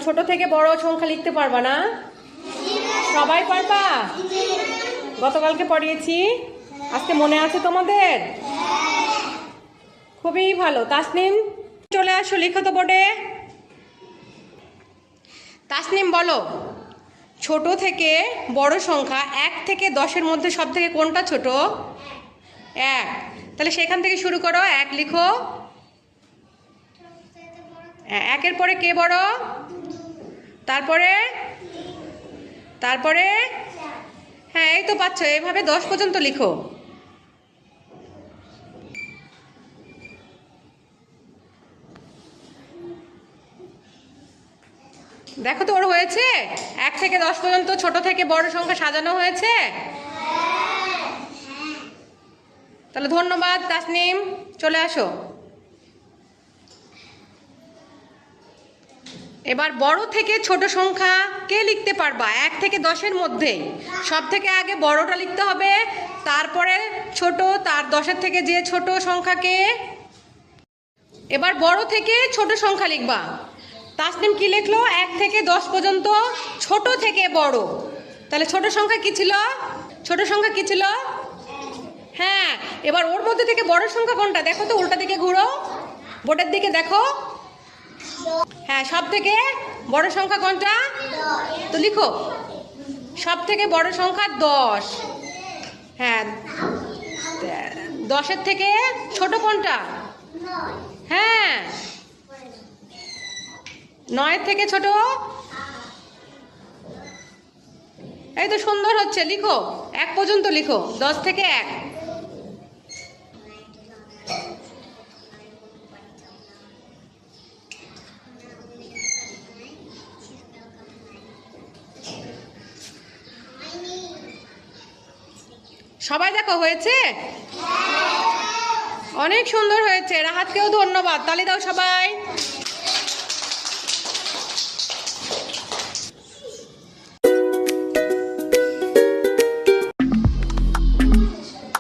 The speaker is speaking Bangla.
ছোট থেকে বড় সংখ্যা লিখতে পারবা না? সবাই পারবা? গতকালকে পড়িয়েছি, আজকে মনে আছে তোমাদের? খুবই ভালো। তাসনিম চলে আসো, লিখো তো বোর্ডে। তাসনিম বলো, ছোট থেকে বড় সংখ্যা 1 থেকে 10-এর মধ্যে সব থেকে কোনটা ছোট? 1। তাহলে সেখান থেকে শুরু করো, 1 লিখো। 1-এর পরে কে বড়? তারপরে তারপরে হ্যাঁ, এই তো পাচ্ছ। এভাবে 10 পর্যন্ত লিখো। দেখো তো ওর হয়েছে? 1 থেকে 10 পর্যন্ত ছোট থেকে বড় সংখ্যা সাজানো হয়েছে। তাহলে ধন্যবাদ তাসনিম, চলে আসো। এবার বড় থেকে ছোট সংখ্যা কে লিখতে পারবা? 1 থেকে 10-এর মধ্যে সব থেকে আগে বড়টা লিখতে হবে, তারপরে ছোট, তার 10-এর থেকে যে ছোট সংখ্যাকে। এবার বড় থেকে ছোট সংখ্যা লিখবা। তাসনিম কি লিখলো? 1 থেকে 10 পর্যন্ত ছোট থেকে বড়। তাহলে ছোট সংখ্যা কি ছিল? ছোট সংখ্যা কি ছিল? হ্যাঁ, এবার ওর মধ্যে থেকে বড় সংখ্যা কোনটা? দেখো তো, উল্টা দিকে ঘুরো, বোর্ডের দিকে দেখো। হ্যাঁ, সব থেকে বড় সংখ্যা কোনটা? তো লিখো, সব থেকে বড় সংখ্যা 10। হ্যাঁ, 10-এর থেকে ছোট কোনটা? হ্যাঁ, 9-এর থেকে ছোট। এই তো সুন্দর হচ্ছে, লিখো। 1 পর্যন্ত লিখো, 10 থেকে 1। সবাই দেখো হয়েছে? অনেক সুন্দর হয়েছে। রাহাতকেও ধন্যবাদ, তালি দাও সবাই।